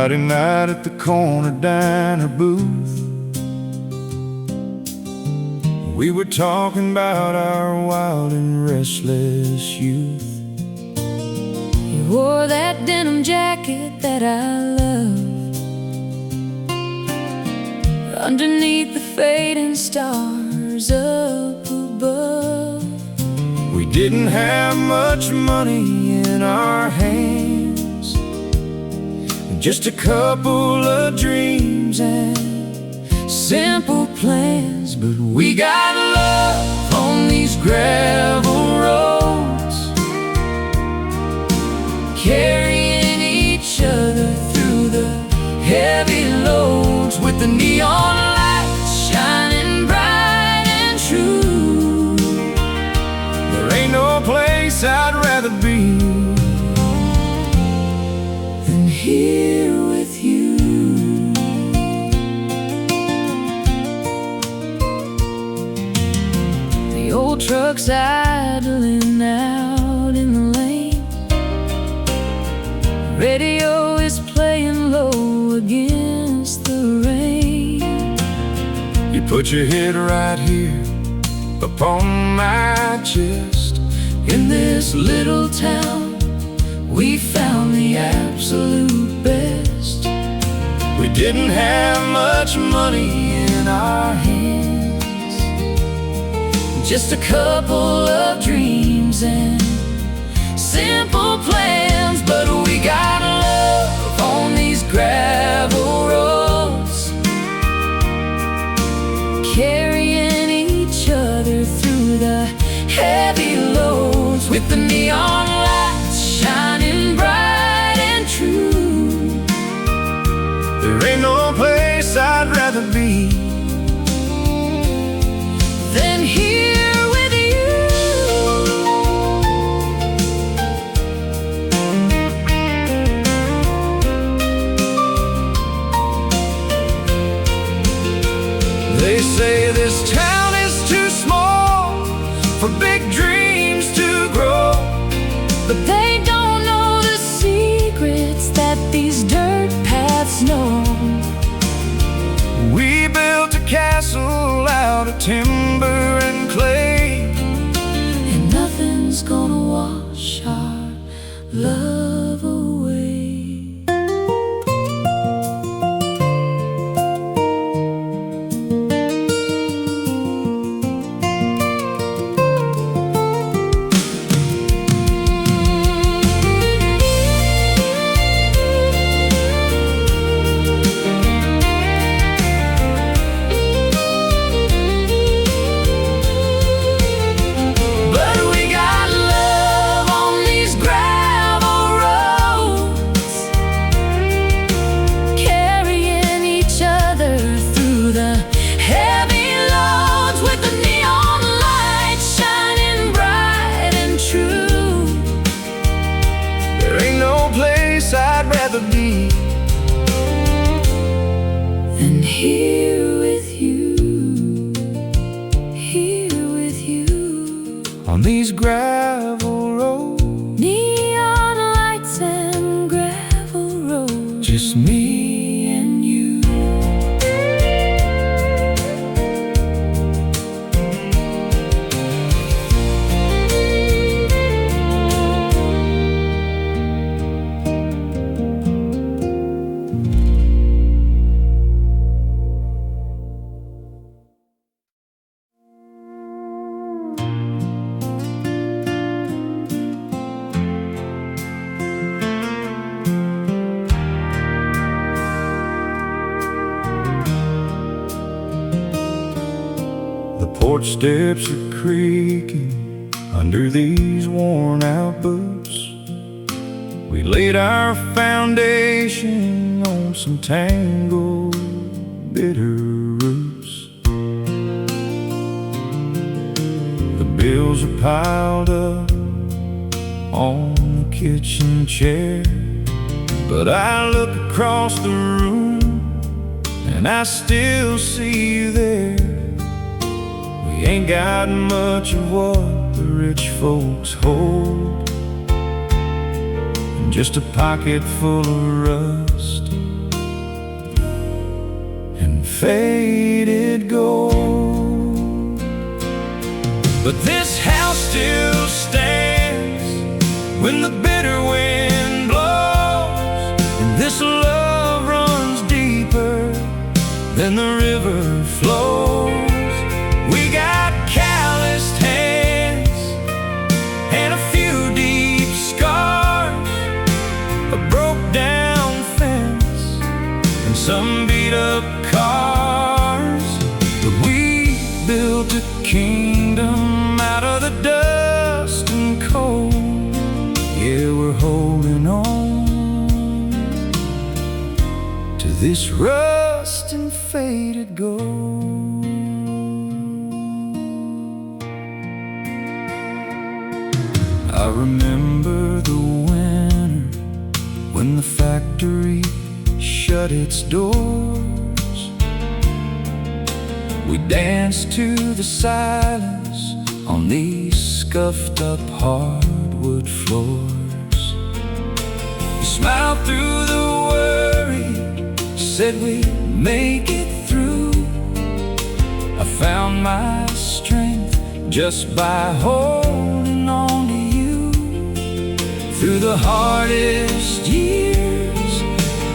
Friday night at the corner diner booth, we were talking about our wild and restless youth. You wore that denim jacket that I loved, underneath the fading stars up above. We didn't have much money in our hands, just a couple of dreams and simple plans. But we got love on these gravel roads, carrying each other through the heavy loads, with the neon lights shining bright and true. There ain't no place I'd rather be than here with you. The old truck's idling out in the lane, radio is playing low against the rain. You put your head right here upon my chest. In this little town, we found the absolute best. We didn't have much money in our hands, just a couple of dreams and simple plans. But we got love on these gravel roads, carrying each other through the heavy loads, with the neon lights shining bright and true. There ain't no place I'd rather be than here with you. They say this town is too small for big dreams to grow, but they don't know the secrets that these dirt paths know. we built a castle out of timber and clay, and nothing's gonna wash our love away. I'd rather be than here with you, here with you. On these gravel roads, neon lights and gravel roads, just me and you. The porch steps are creaking under these worn-out boots. We laid our foundation on some tangled, bitter roots. The bills are piled up on the kitchen chair, but I look across the room and I still see you there. We ain't got much of what the rich folks hold, and just a pocket full of rust faded gold. But this house still stands when the bitter wind blows, and this love runs deeper than the river flows. We got calloused hands and a few deep scars, a broke down fence and some beat up cars. But we built a kingdom out of the dust and cold. Yeah, we're holding on to this rust and faded gold. I remember the winter when the factory shut its doors. We danced to the silence on these scuffed up hardwood floors. We smiled through the worry, said we'd make it through. I found my strength just by holding on to you. Through the hardest years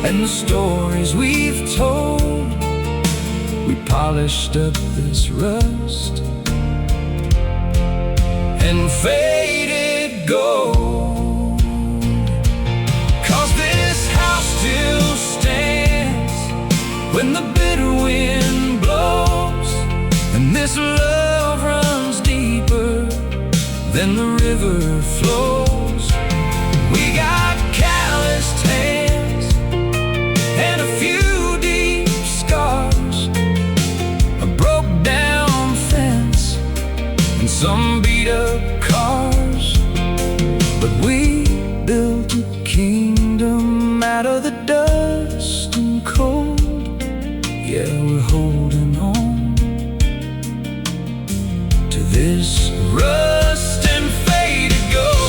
and the stories we've told, we polished up this rust and faded gold. 'Cause this house still stands when the bitter wind blows, and this love runs deeper than the river flows. We got calloused hands and a few deep scars, a broke down fence and some beat up cars. But we built a kingdom out of the dust and cold. Yeah, we're holding on to this rust and faded gold.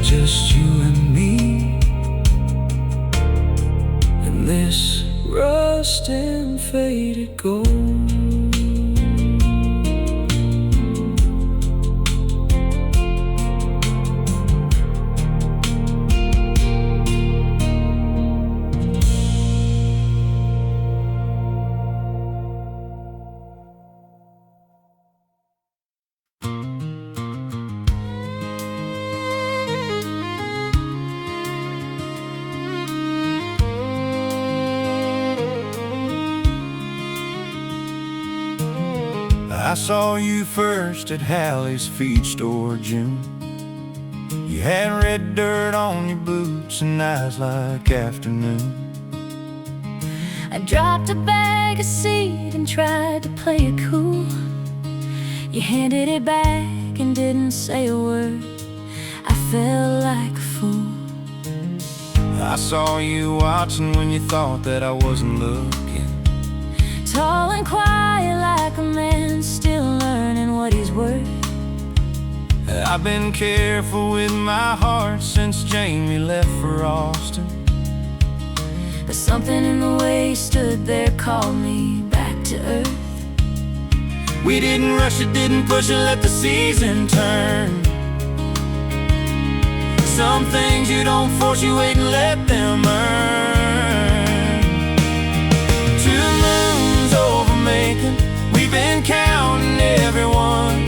Just you and me, and this rust and faded gold. I saw you first at Hallie's feed store, June. You had red dirt on your boots and eyes like afternoon. I dropped a bag of seed and tried to play it cool. You handed it back and didn't say a word. I felt like a fool. I saw you watching when you thought that I wasn't looking. Tall and quiet like a man still learning what he's worth. I've been careful with my heart since Jamie left for Austin. But something in the way he stood there called me back to earth. We didn't rush it, didn't push it, let the season turn. Some things you don't force, you wait and let them earn. 2 moons over Macon, we've been counting everyone.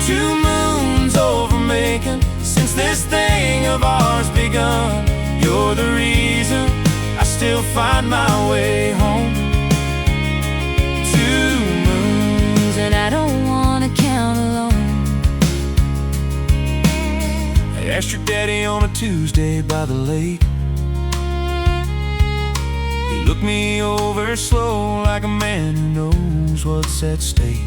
2 moons over Macon, since this thing of ours begun. You're the reason I still find my way home. 2 moons, and I don't wanna count alone. I asked your daddy on a Tuesday by the lake. looked me over slow like a man who knows what's at stake.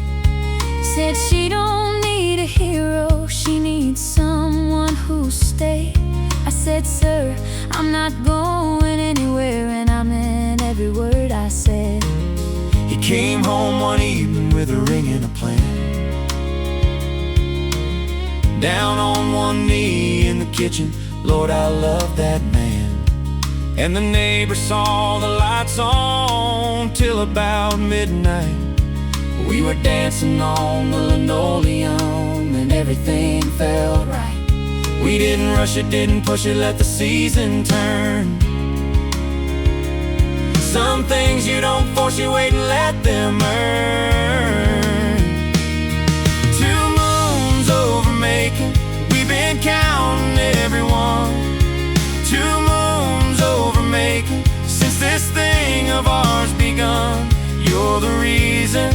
Said she don't need a hero, she needs someone who'll stay. I said, sir, I'm not going anywhere, and I meant every word I said. He came home one evening with a ring and a plan. Down on one knee in the kitchen, Lord, I love that man. And the neighbors saw the lights on till about midnight. We were dancing on the linoleum and everything felt right. We didn't rush it, didn't push it, let the season turn. Some things you don't force, you wait and let them earn. 2 moons over Macon, we've been counting everyone. 2 moons over Macon, since this thing of ours begun. You're the reason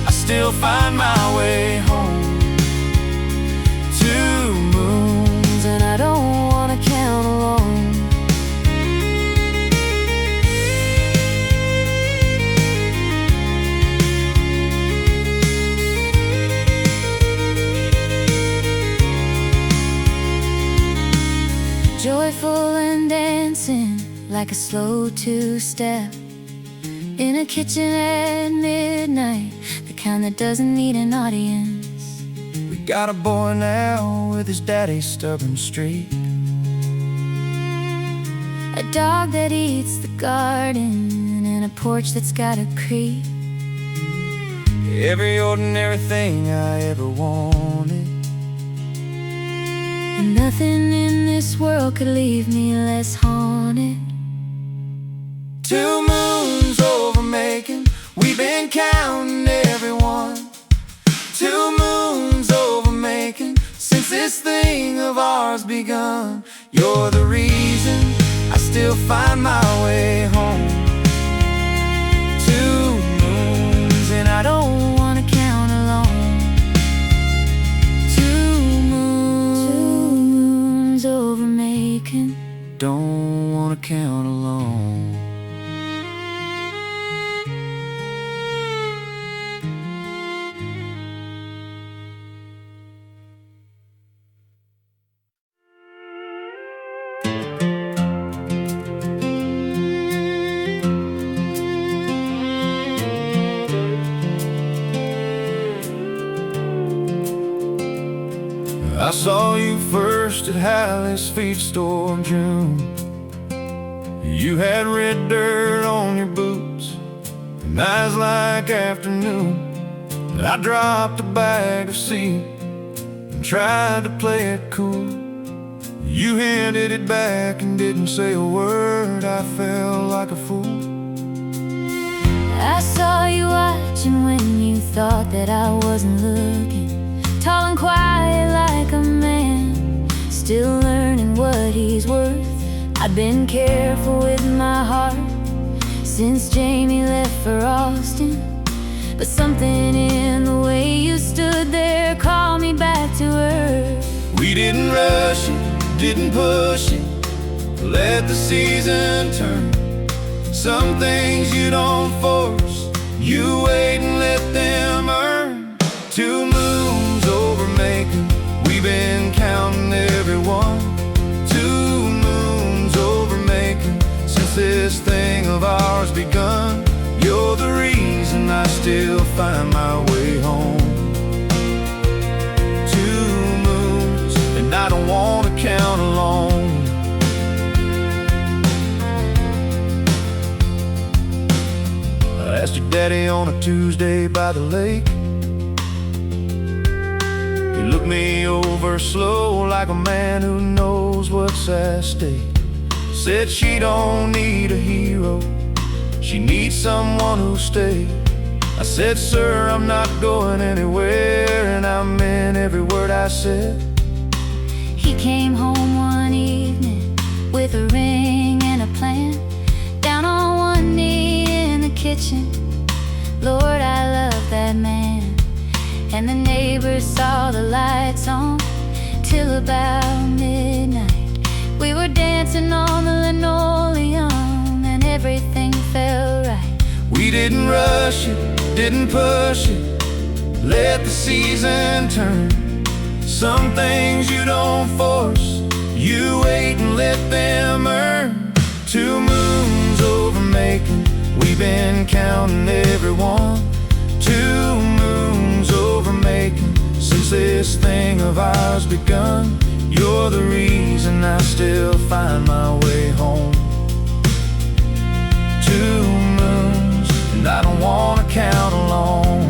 I still find my way home. 2 moons And I don't wanna count alone. Joyful and dancing like a slow two-step in a kitchen at midnight, the kind that doesn't need an audience. We got a boy now with his daddy's stubborn streak. A dog that eats the garden and a porch that's got a creek. Every ordinary thing I ever wanted. And nothing in this world could leave me less haunted. 2 moons over Macon, we've been counting everyone. 2 moons over Macon, since this thing of ours begun. You're the reason I still find my way home. 2 moons and I don't wanna count alone. 2 moons over Macon, don't wanna count alone. I saw you first at Hallie's feed store in June. You had red dirt on your boots and eyes like afternoon. And I dropped a bag of seed and tried to play it cool. You handed it back and didn't say a word. I felt like a fool. I saw you watching when you thought that I wasn't looking. Tall and quiet like a man, still learning what he's worth. I've been careful with my heart since Jamie left for Austin. But something in the way you stood there called me back to earth. We didn't rush it, didn't push it, let the season turn. Some things you don't force, you wait and let them earn. 2 moons over Macon, we've been counting everyone. 2 moons over Macon, since this thing of ours begun. You're the reason I still find my way home. 2 moons, and I don't wanna count alone. I asked your daddy on a Tuesday by the lake. He looked me over slow like a man who knows what's at stake. Said she don't need a hero, she needs someone who'll stay. I said, sir, I'm not going anywhere, and I meant every word I said. He came home one evening with a ring and a plan. Down on one knee in the kitchen, Lord, I love that man. And the neighbors saw the lights on till about midnight. We were dancing on the linoleum and everything felt right. We didn't rush it, didn't push it, let the season turn. Some things you don't force, you wait and let them earn. 2 moons over making, we've been counting every one. 2 moons over making, since this thing of ours begun. You're the reason I still find my way home. 2 moons, and I don't wanna count alone.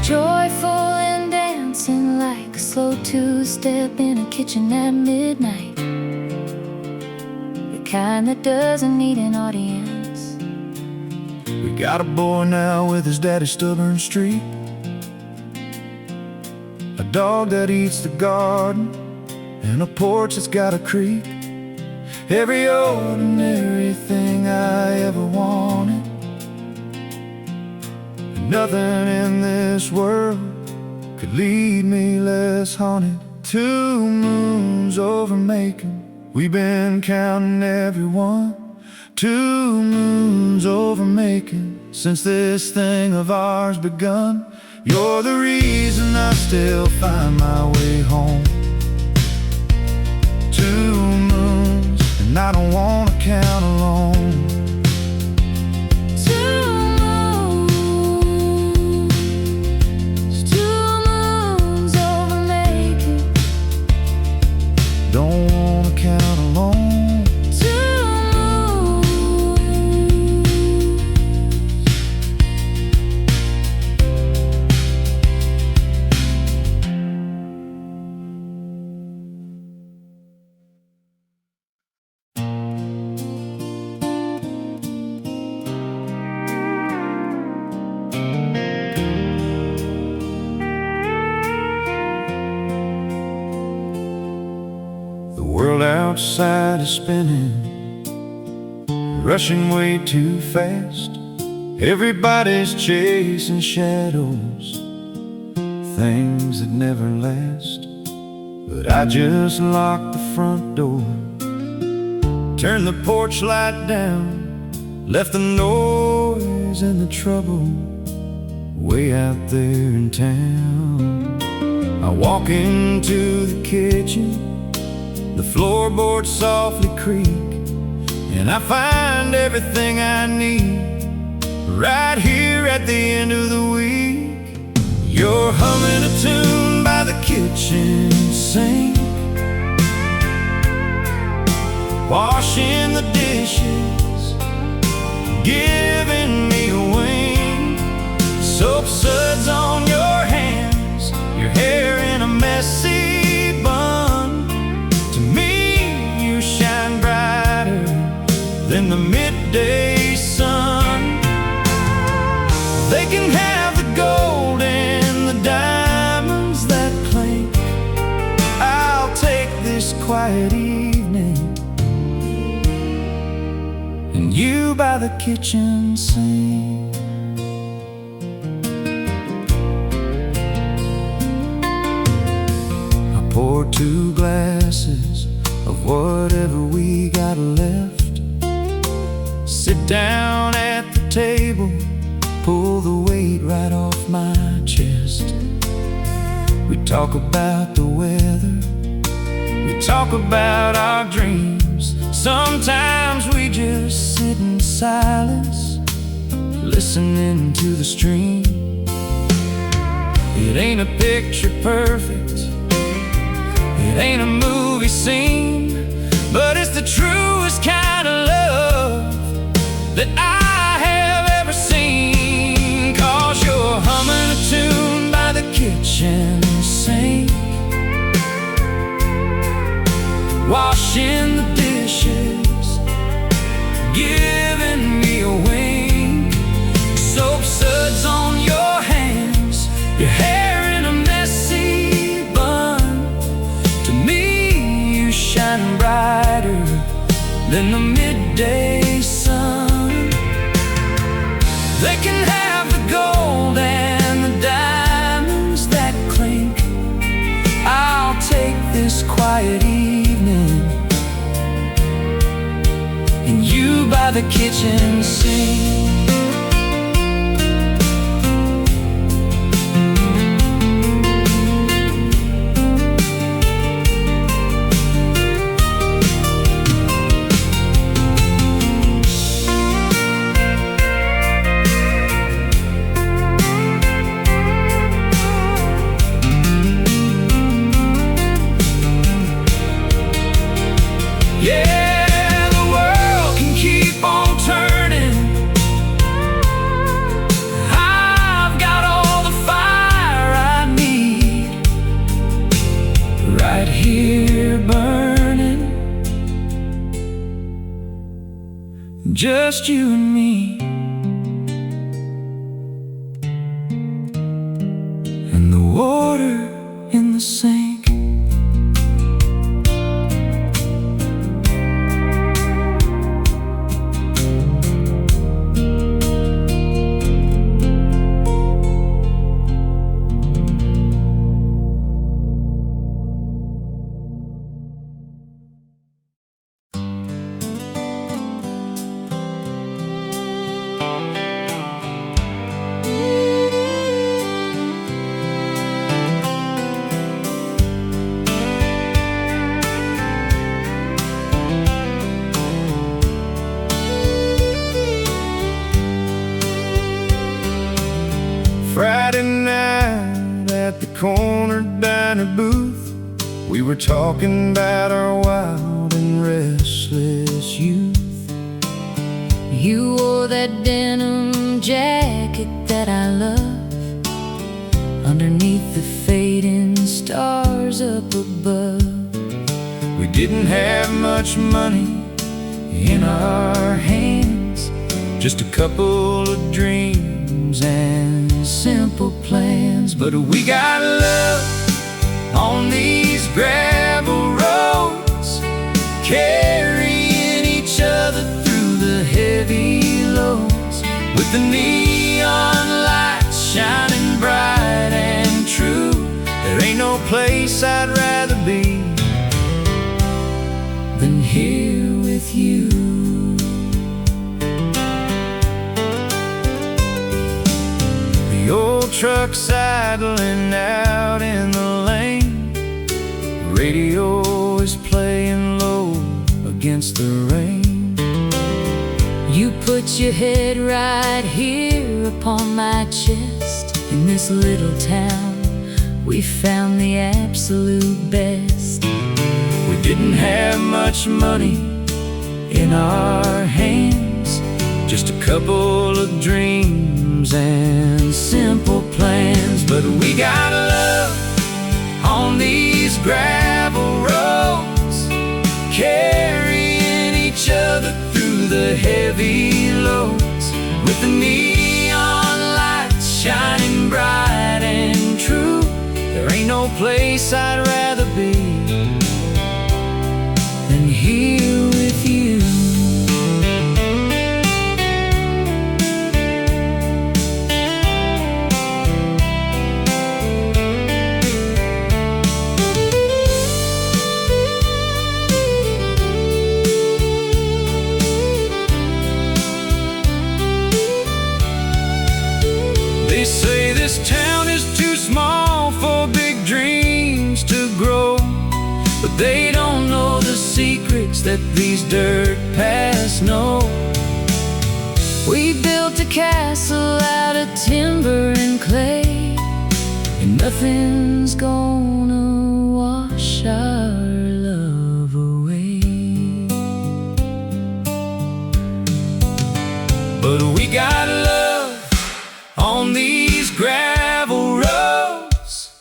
Joyful and dancing like a slow two-step in a kitchen at midnight. The kind that doesn't need an audience. We got a boy now with his daddy's stubborn streak, a dog that eats the garden, and a porch that's got a creek. Every ordinary thing I ever wanted. Nothing in this world could leave me less haunted. 2 moons over making, we've been counting every one. 2 moons over making, since this thing of ours begun. You're the reason I still find my way home. 2 moons, and I don't wanna count alone. Don't wanna count alone. 2 The world outside is spinning, rushing way too fast. Everybody's chasing shadows, things that never last. But I just locked the front door, turned the porch light down, left the noise and the trouble way out there in town. I walk into the kitchen, the floorboards softly creak, and I find everything I need right here at the end of the week. You're humming a tune by the kitchen sink, washing the dishes, giving me a wink. Soap suds on your hands, your hair in a messy bun. To me, you shine brighter than the midday sun. They can have the gold and the diamonds that clink. I'll take this quiet evening and you by the kitchen sink. I pour 2 glasses of whatever we got left, sit down at the table, pull the weight right off my chest. We talk about the weather, we talk about our dreams. Sometimes we just sit in silence, listening to the stream. It ain't a picture perfect, it ain't a movie scene, but it's the truest kind of love that I have ever seen. 'Cause you're humming a tune by the kitchen sink, washing the dishes, giving me a wink. Soap suds on your hands, your hair in a messy bun. To shine brighter than the midday sun. They can have the gold and the diamonds that clink. I'll take this quiet evening and you by the kitchen sink. Yeah, the world can keep on turning. I've got all the fire I need right here burning. Just you and me, and the water in the sink. Friday night at the corner diner booth, we were talking about our wild and restless youth. You wore that denim jacket that I love, underneath the fading stars up above. We didn't have much money in our hands, just a couple of dreams and simple plans. But we got love on these gravel roads, carrying each other through the heavy lows, with the neon lights shining bright and true. There ain't no place I'd rather be than here with you. The old truck sidling out in the lane, the radio is playing low against the rain. You put your head right here upon my chest. In this little town we found the absolute best. We didn't have much money in our hands, just a couple of dreams and simple plans. But we got love on these gravel roads, carrying each other through the heavy lows, with the neon lights shining bright and true. There ain't no place I'd rather be than here with you. They say this town is too small for big dreams to grow, but they don't know the secrets that these dirt paths know. We built a castle out of timber and clay, and nothing's gonna wash our love away. But we got love on these gravel roads,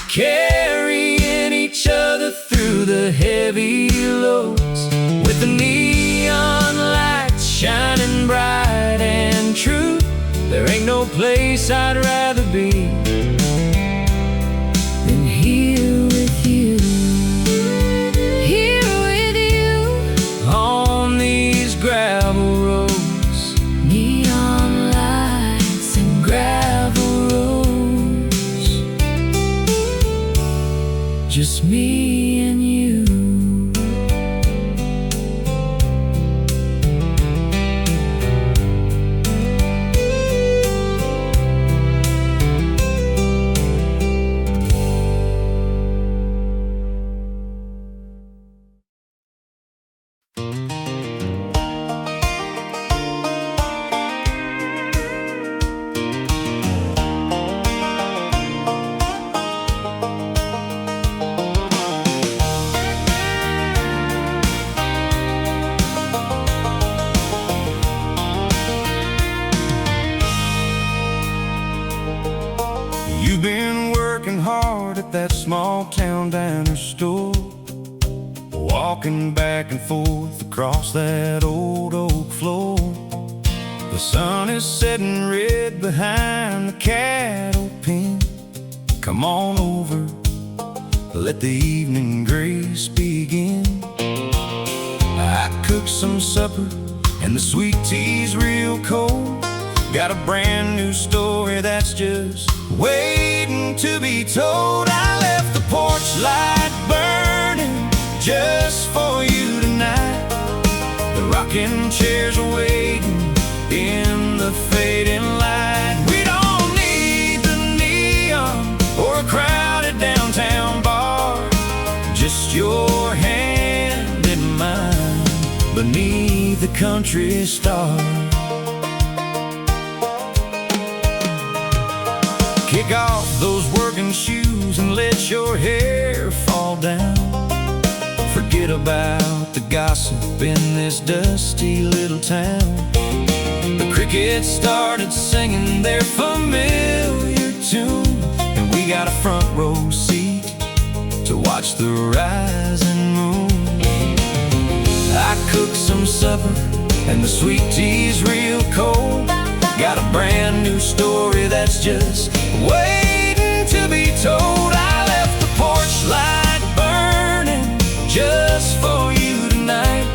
carrying each other through the heavy lows, with the neon lights shining bright and true. There ain't no place I'd rather be than here with you. Here with back and forth across that old oak floor. The sun is setting red behind the cattle pen. Come on over, let the evening grace begin. I cooked some supper and the sweet tea's real cold. Got a brand new story that's just waiting to be told. I left the porch light burning just for you tonight. The rocking chairs are waiting in the fading light. We don't need the neon or a crowded downtown bar, just your hand in mine beneath the country star. Kick off those working shoes and let your hair fall down. Forget about the gossip in this dusty little town. The crickets started singing their familiar tune, and we got a front row seat to watch the rising moon. I cooked some supper and the sweet tea's real cold. Got a brand new story that's just waiting to be told. I left the porch light burning just for you tonight.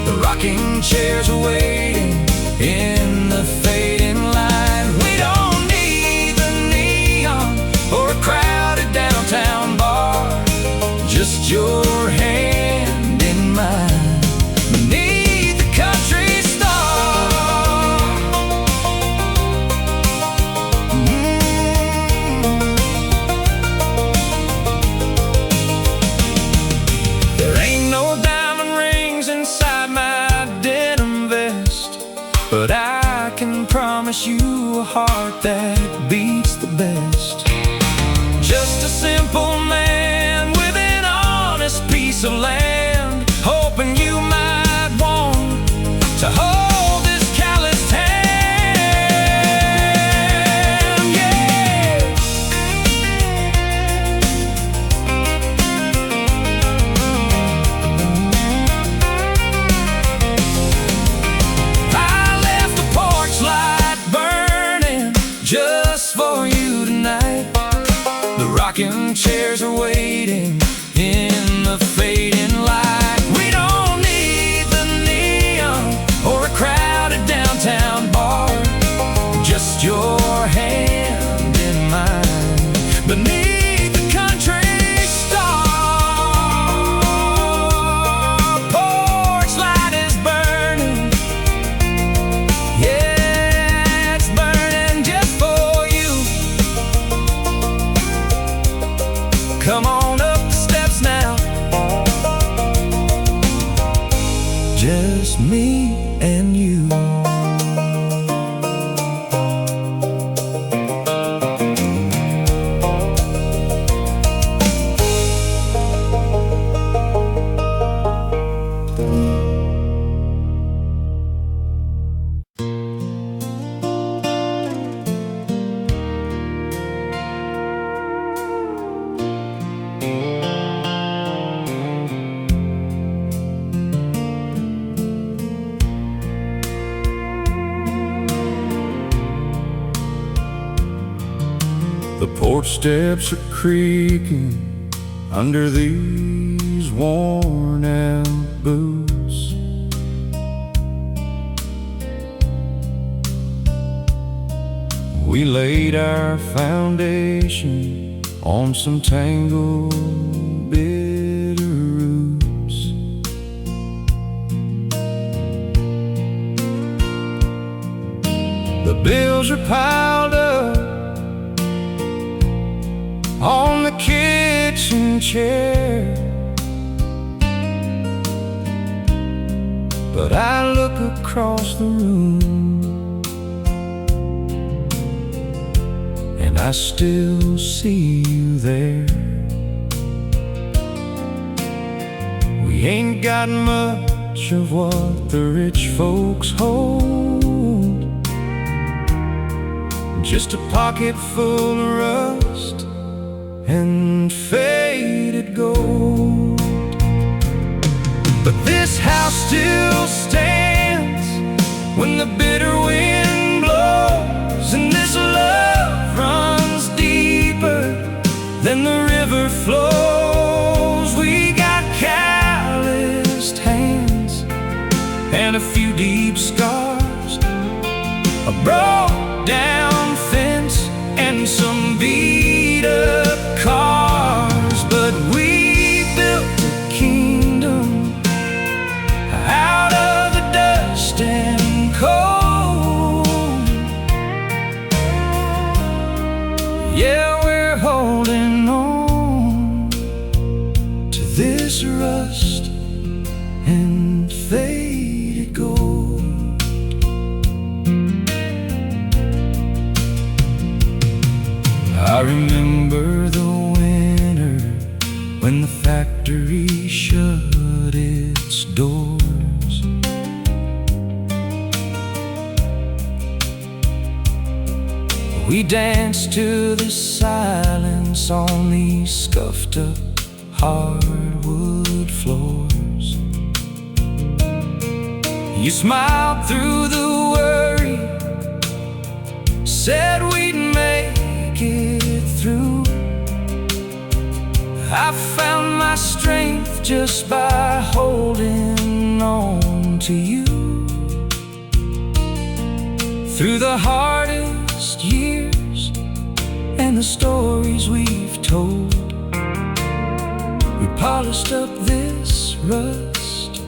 The rocking chairs are waiting in the fading light. We don't need the neon or a crowded downtown bar, just your hand in mine beneath the country star. There ain't no diamond rings inside my denim vest, but I can promise you a heart that beats the best. Just a simple man with an honest piece of land, hoping you might want to hold this calloused hand. Yeah. I left the porch light burning just for you tonight. The rocking chairs are waiting in the fading light. We don't need the neon or a crowded downtown bar, just your hand in mine beneath the country star. Porch light is burning, yeah, it's burning just for you. Come on up the steps now, just me and you. The porch steps are creaking under these worn out boots. We laid our foundation on some tangled bitter roots. The bills are piled up on the kitchen chair, but I look across the room and I still see you there. We ain't got much of what the rich folks hold, just a pocket full of rust and faded gold. But this house still stands when the bitter wind blows, and this love runs deeper than the river flows. We got calloused hands and a few deep scars, a broke down fence and some beat up cars. But we built a kingdom out of the dust and cold. Yeah, we're holding on to this rust and faded gold. I remember the winter when the factory shut its doors. We danced to the silence on these scuffed up hardwood floors. You smiled through the worry, said we'd make it through. I found my strength just by holding on to you. Through the hardest years and the stories we've told, we polished up this rust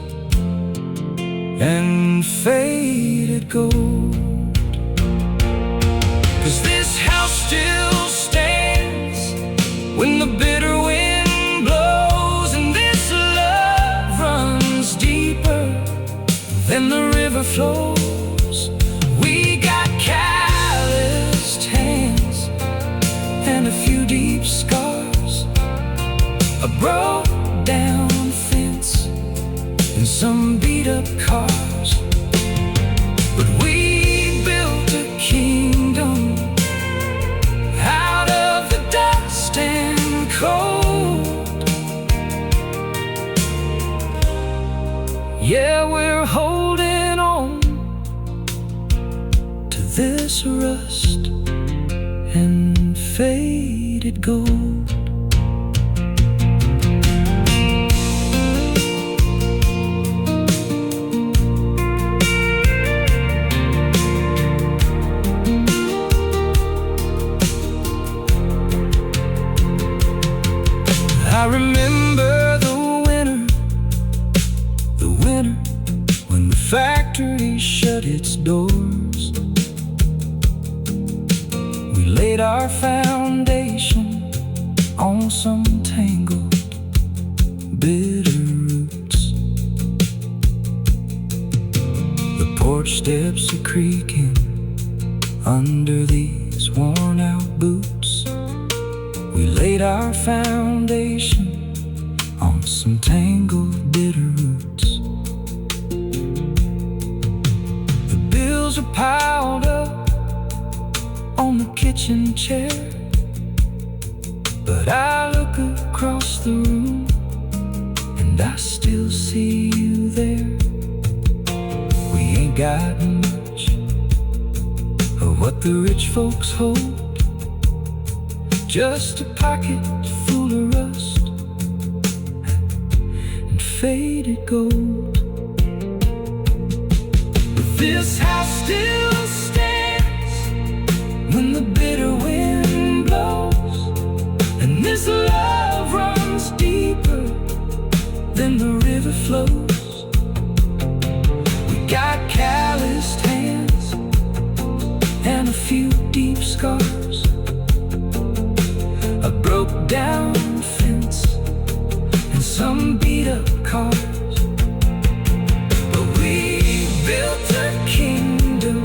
and faded gold. 'Cause this house still stands when the bitter wind blows, and this love runs deeper than the river flows. We got calloused hands and a few deep scars, a broke down fence and some beat up cars. But we built a kingdom out of the dust and cold. Yeah, we're holding on to this rust and faded gold. I remember the winter when the factory shut its doors. We laid our foundation on some tangled, bitter roots. The porch steps are creaking under these worn out boots. We laid our foundation on some tangled, bitter roots. The bills are piled up on the kitchen chair, but I look across the room and I still see you there. We ain't got much of what the rich folks hold, just a pocket full of rust and faded gold. But this house still stands when the bitter wind blows, and this love runs deeper than the river flows. We got calloused hands and a few deep scars, a broke down fence and some beat up cars. But we built a kingdom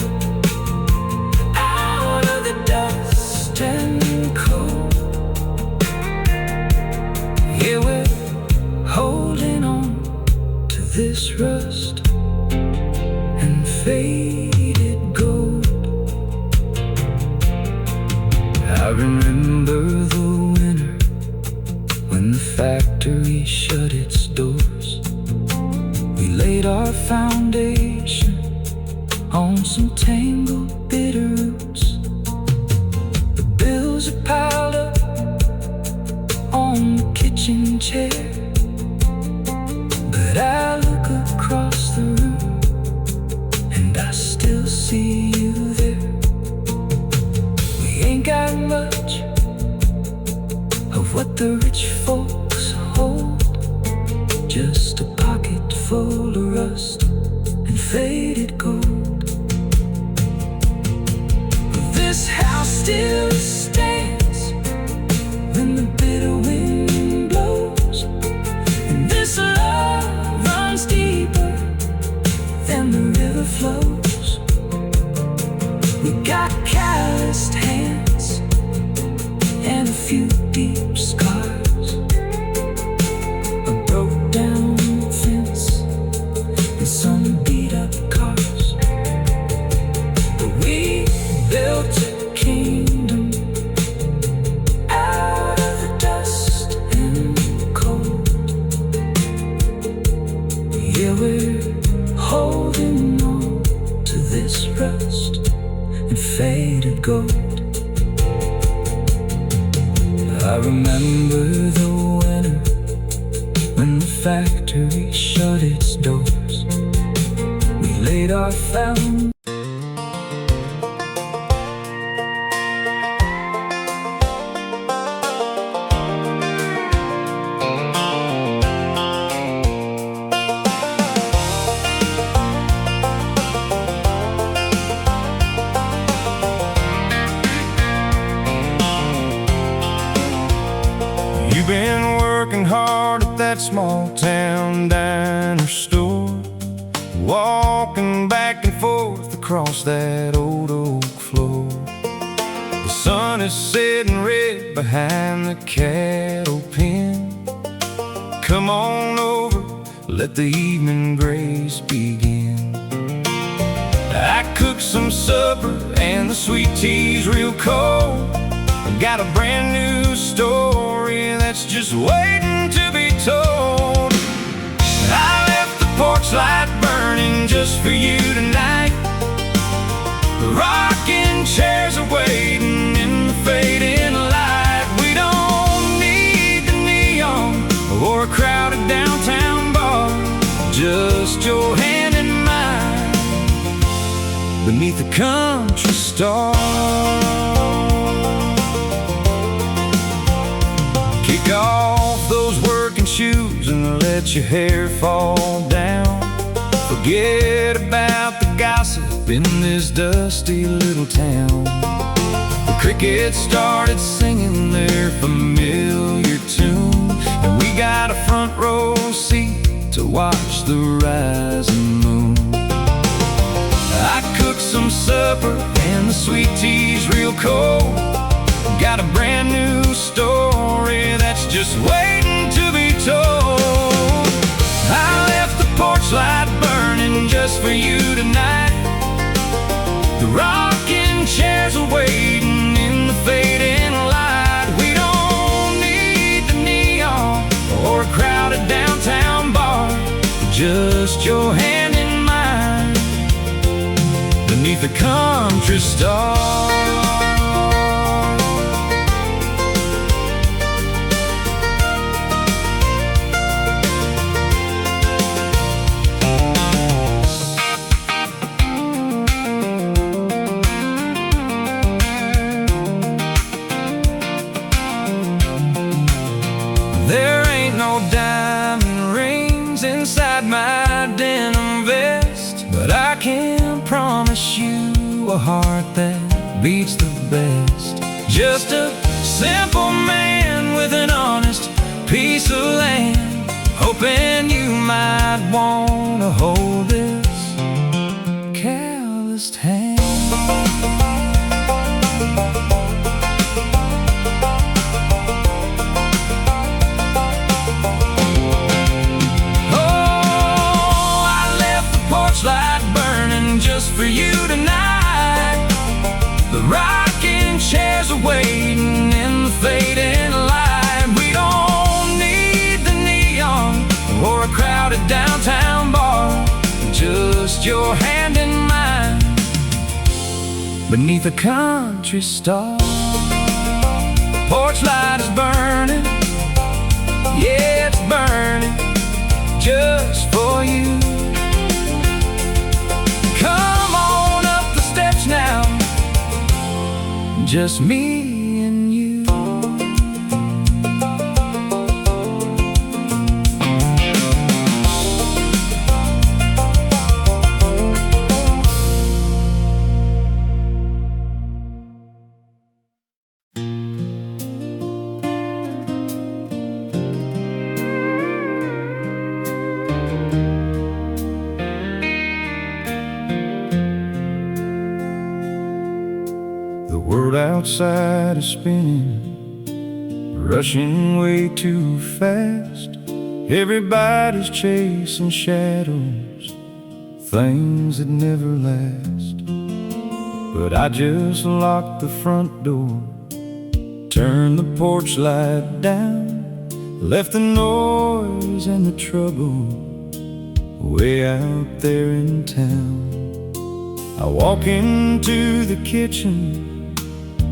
out of the dust and cold. Yeah, we're holding on to this rust and faded gold. I remember the winter when the factory shut its doors. laid our foundation on some tangled bitter roots. The bills are piled up on the kitchen chair, but I look across the room and I still see you there. We ain't got much of what the rich folks hold, just a pocket full of rust and faded gold. But this house still stands when the bitter wind blows, and this love runs deeper than the river flows. We got calloused hands and a few deep scars, a broke down fence and some beat up cars. But we built a kingdom out of the dust and cold. Yeah, we're holding on to this rust and faded gold. I remember the winter when the factory shut its doors. We laid our foundation. You've been working hard at that small town diner store, walking back and forth across that old oak floor. The sun is setting red behind the cattle pen. Come on over, let the evening grace begin. I cooked some supper and the sweet tea's real cold. Got a brand new story that's just waiting to be told. I left the porch light burning just for you tonight. The rocking chairs are waiting in the fading light. We don't need the neon or a crowded downtown bar, just your hand in mine beneath the country star. Kick off those working shoes and let your hair fall down. Forget about the gossip in this dusty little town. The crickets started singing their familiar tune, and we got a front row seat to watch the rising moon. I cooked some supper and the sweet tea's real cold. Got a brand new story that's just waiting to be told. I left the porch light burning just for you tonight. The rocking chairs are waiting in the fading light. We don't need the neon or a crowded downtown bar, just your hand in mine beneath the country star. There ain't no diamond rings inside my denim vest, but I can promise you a heart that beats the best. Just a simple man with an honest piece of land, hoping you might wanna hold this calloused hand. For you tonight, the rocking chairs are waiting in the fading light. We don't need the neon or a crowded downtown bar, placed your hand in mine beneath a country star. Porch light is burning, yeah, it's burning just for you. Come on up the steps now, just me and you. The world outside is spinning, rushing way too fast. Everybody's chasing shadows, things that never last. But I just locked the front door, turned the porch light down, left the noise and the trouble way out there in town. I walk into the kitchen,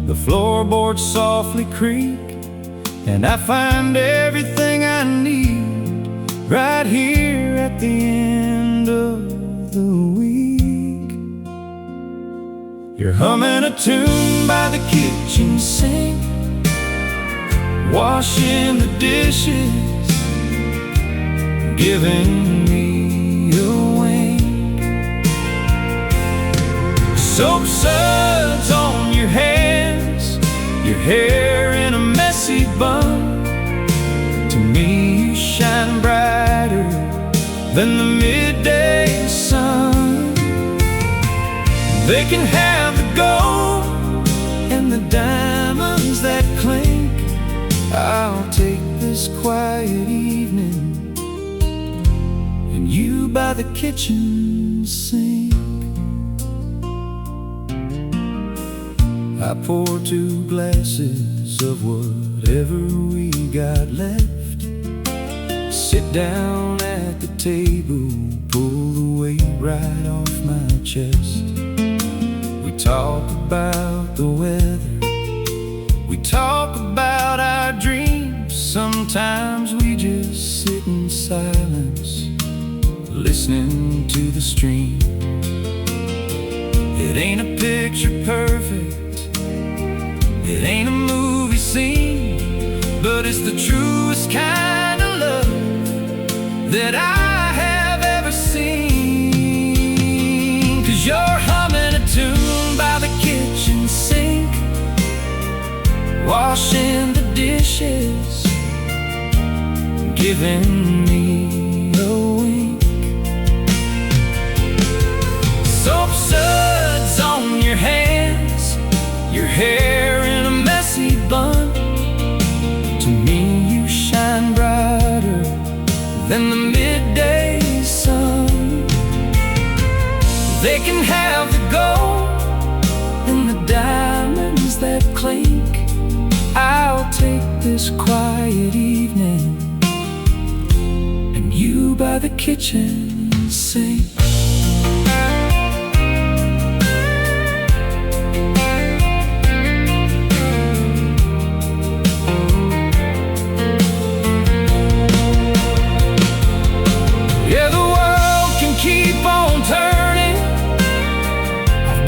the floorboards softly creak, and I find everything I need right here at the end of the week. You're humming a tune by the kitchen sink, washing the dishes, giving me a wink. Soap suds on your hands, your hair in a messy bun. To me you shine brighter than the midday sun. They can have the gold and the diamonds that clink. I'll take this quiet evening and you by the kitchen sink. I pour 2 glasses of whatever we got left, sit down at the table, pull the weight right off my chest. We talk about the weather, we talk about our dreams. Sometimes we just sit in silence, listening to the stream. It ain't a picture perfect, it ain't a movie scene, but it's the truest kind of love that I have ever seen. 'Cause you're humming a tune by the kitchen sink, washing the dishes, giving me a wink. Soap suds on your hands, your hair in a messy bun. To me you shine brighter than the midday sun. They can have the gold and the diamonds that clink. I'll take this quiet evening and you by the kitchen sink.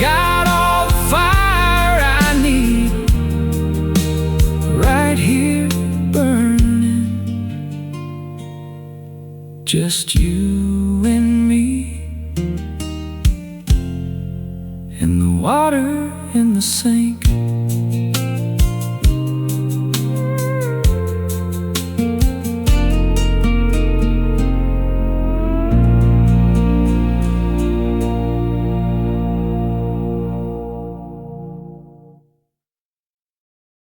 Got all the fire I need right here burning, just you and me, and the water in the sink.